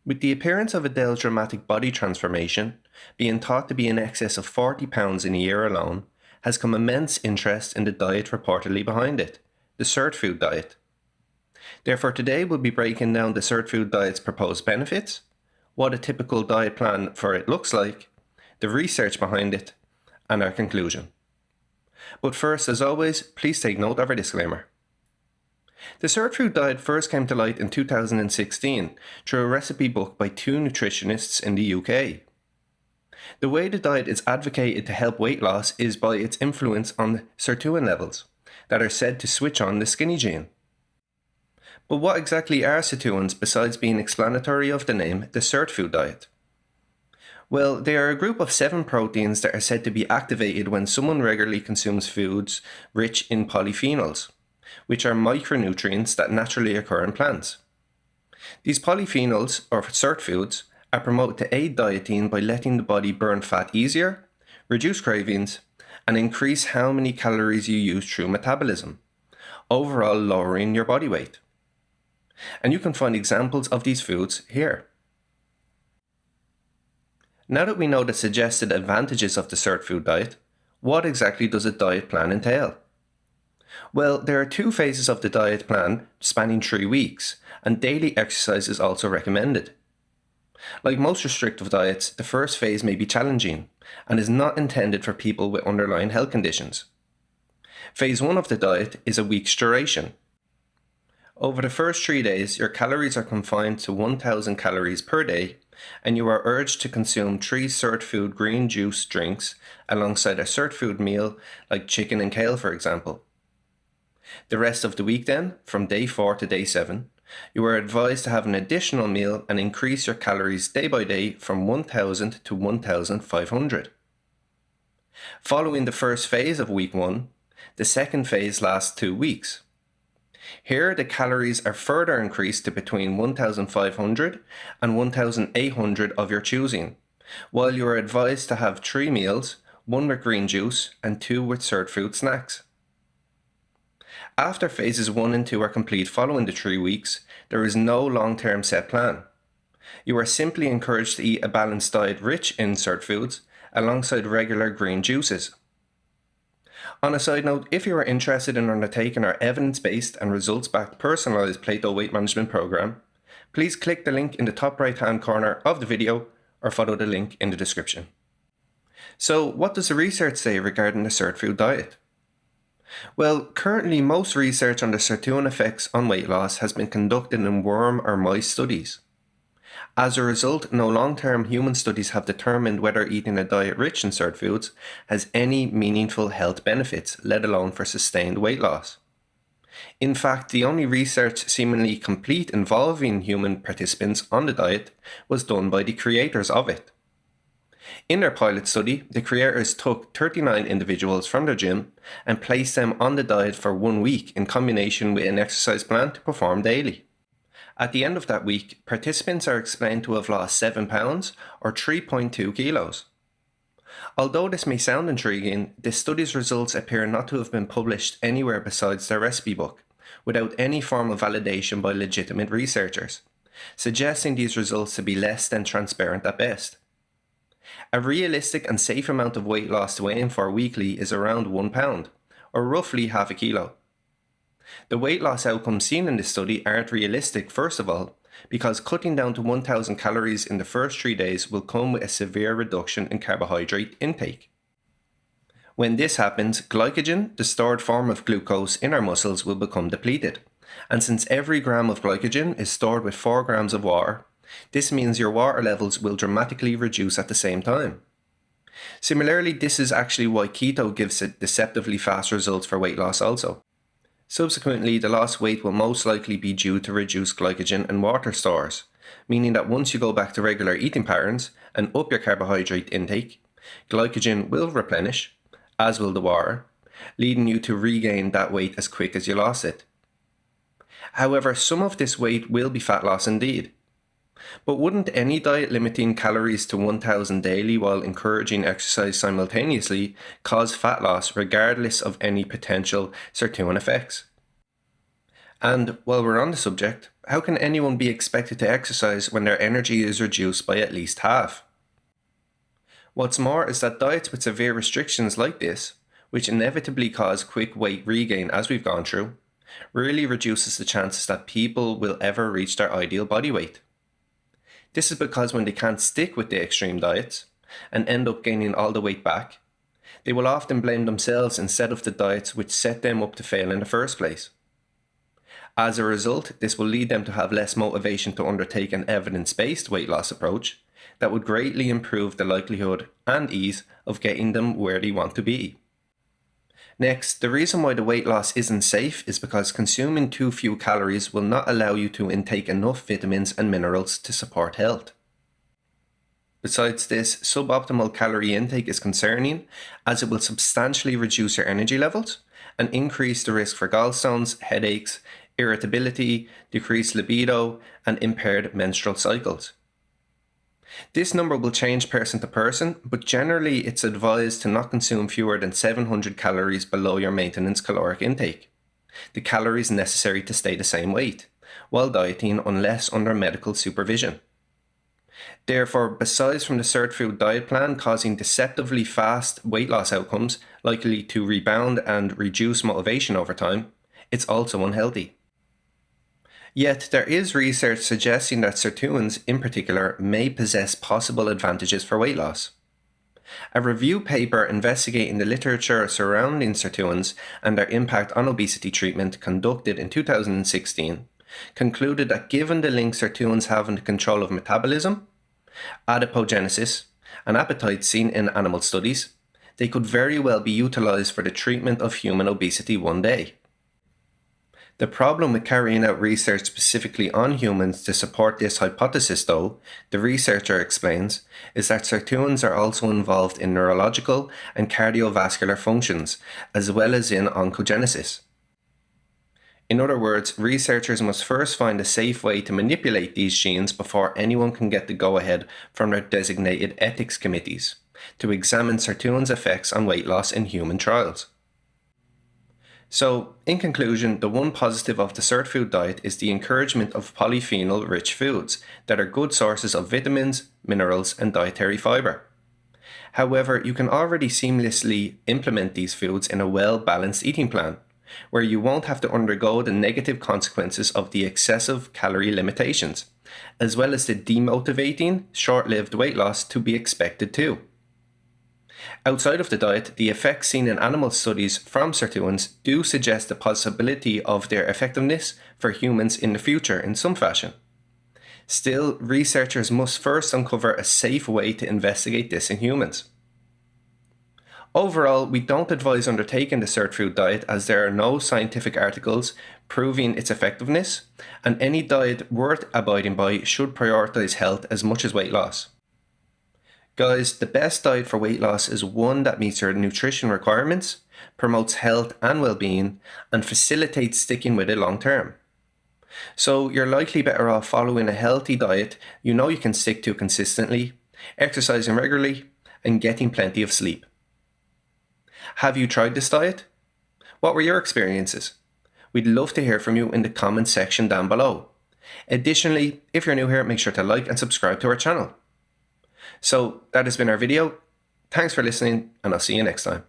With the appearance of Adele's dramatic body transformation, being thought to be in excess of 40 pounds in a year alone, has come immense interest in the diet reportedly behind it, the Sirtfood diet. Therefore, today we'll be breaking down the Sirtfood diet's proposed benefits, what a typical diet plan for it looks like, the research behind it, and our conclusion. But first, as always, please take note of our disclaimer. The Sirtfood diet first came to light in 2016 through a recipe book by two nutritionists in the UK. The way the diet is advocated to help weight loss is by its influence on sirtuin levels that are said to switch on the skinny gene. But what exactly are sirtuins besides being explanatory of the name, the Sirtfood diet? Well, they are a group of 7 proteins that are said to be activated when someone regularly consumes foods rich in polyphenols, which are micronutrients that naturally occur in plants. These polyphenols, or Sirtfoods, are promoted to aid dieting by letting the body burn fat easier, reduce cravings, and increase how many calories you use through metabolism, overall lowering your body weight. And you can find examples of these foods here. Now that we know the suggested advantages of the Sirtfood diet, what exactly does a diet plan entail? Well, there are 2 phases of the diet plan spanning 3 weeks, and daily exercise is also recommended. Like most restrictive diets, the first phase may be challenging and is not intended for people with underlying health conditions. Phase 1 of the diet is a week's duration. Over the first 3 days, your calories are confined to 1,000 calories per day, and you are urged to consume 3 Sirtfood green juice drinks alongside a Sirtfood meal like chicken and kale, for example. The rest of the week then, from day 4 to day 7, you are advised to have an additional meal and increase your calories day by day from 1,000 to 1,500. Following the first phase of week 1, the second phase lasts 2 weeks. Here, the calories are further increased to between 1,500 and 1,800 of your choosing, while you are advised to have 3 meals, 1 with green juice and 2 with Sirtfood snacks. After phases 1 and 2 are complete following the 3 weeks, there is no long-term set plan. You are simply encouraged to eat a balanced diet rich in Sirtfoods alongside regular green juices. On a side note, if you are interested in undertaking our evidence-based and results-backed personalised Plato weight management program, please click the link in the top right-hand corner of the video or follow the link in the description. So, what does the research say regarding the Sirtfood diet? Well, currently most research on the sirtuin effects on weight loss has been conducted in worm or mice studies. As a result, no long-term human studies have determined whether eating a diet rich in Sirtfoods has any meaningful health benefits, let alone for sustained weight loss. In fact, the only research seemingly complete involving human participants on the diet was done by the creators of it. In their pilot study, the creators took 39 individuals from their gym and placed them on the diet for 1 week in combination with an exercise plan to perform daily. At the end of that week, participants are explained to have lost 7 pounds or 3.2 kilos. Although this may sound intriguing, the study's results appear not to have been published anywhere besides their recipe book, without any form of validation by legitimate researchers, suggesting these results to be less than transparent at best. A realistic and safe amount of weight loss to aim for weekly is around 1 pound, or roughly half a kilo. The weight loss outcomes seen in this study aren't realistic, first of all, because cutting down to 1,000 calories in the first 3 days will come with a severe reduction in carbohydrate intake. When this happens, glycogen, the stored form of glucose in our muscles, will become depleted. And since every gram of glycogen is stored with 4 grams of water, this means your water levels will dramatically reduce at the same time. Similarly, this is actually why keto gives deceptively fast results for weight loss also. Subsequently, the lost weight will most likely be due to reduced glycogen and water stores, meaning that once you go back to regular eating patterns and up your carbohydrate intake, glycogen will replenish, as will the water, leading you to regain that weight as quick as you lost it. However, some of this weight will be fat loss indeed. But wouldn't any diet limiting calories to 1,000 daily while encouraging exercise simultaneously cause fat loss regardless of any potential sirtuin effects? And while we're on the subject, how can anyone be expected to exercise when their energy is reduced by at least half? What's more is that diets with severe restrictions like this, which inevitably cause quick weight regain as we've gone through, really reduces the chances that people will ever reach their ideal body weight. This is because when they can't stick with the extreme diets and end up gaining all the weight back, they will often blame themselves instead of the diets which set them up to fail in the first place. As a result, this will lead them to have less motivation to undertake an evidence-based weight loss approach that would greatly improve the likelihood and ease of getting them where they want to be. Next, the reason why the weight loss isn't safe is because consuming too few calories will not allow you to intake enough vitamins and minerals to support health. Besides this, suboptimal calorie intake is concerning as it will substantially reduce your energy levels and increase the risk for gallstones, headaches, irritability, decreased libido, and impaired menstrual cycles. This number will change person to person, but generally it's advised to not consume fewer than 700 calories below your maintenance caloric intake, the calories necessary to stay the same weight, while dieting unless under medical supervision. Therefore, besides from the Sirtfood diet plan causing deceptively fast weight loss outcomes likely to rebound and reduce motivation over time, it's also unhealthy. Yet there is research suggesting that sirtuins in particular may possess possible advantages for weight loss. A review paper investigating the literature surrounding sirtuins and their impact on obesity treatment conducted in 2016 concluded that given the link sirtuins have in the control of metabolism, adipogenesis, and appetite seen in animal studies, they could very well be utilized for the treatment of human obesity one day. The problem with carrying out research specifically on humans to support this hypothesis, though, the researcher explains, is that sirtuins are also involved in neurological and cardiovascular functions, as well as in oncogenesis. In other words, researchers must first find a safe way to manipulate these genes before anyone can get the go-ahead from their designated ethics committees to examine sirtuins' effects on weight loss in human trials. So, in conclusion, the one positive of the Sirtfood diet is the encouragement of polyphenol-rich foods that are good sources of vitamins, minerals, and dietary fiber. However, you can already seamlessly implement these foods in a well-balanced eating plan, where you won't have to undergo the negative consequences of the excessive calorie limitations, as well as the demotivating, short-lived weight loss to be expected too. Outside of the diet, the effects seen in animal studies from sirtuins do suggest the possibility of their effectiveness for humans in the future in some fashion. Still, researchers must first uncover a safe way to investigate this in humans. Overall, we don't advise undertaking the Sirtfood diet as there are no scientific articles proving its effectiveness, and any diet worth abiding by should prioritize health as much as weight loss. Guys, the best diet for weight loss is one that meets your nutrition requirements, promotes health and well-being, and facilitates sticking with it long term. So you're likely better off following a healthy diet you know you can stick to consistently, exercising regularly, and getting plenty of sleep. Have you tried this diet? What were your experiences? We'd love to hear from you in the comments section down below. Additionally, if you're new here, make sure to like and subscribe to our channel. So that has been our video. Thanks for listening, and I'll see you next time.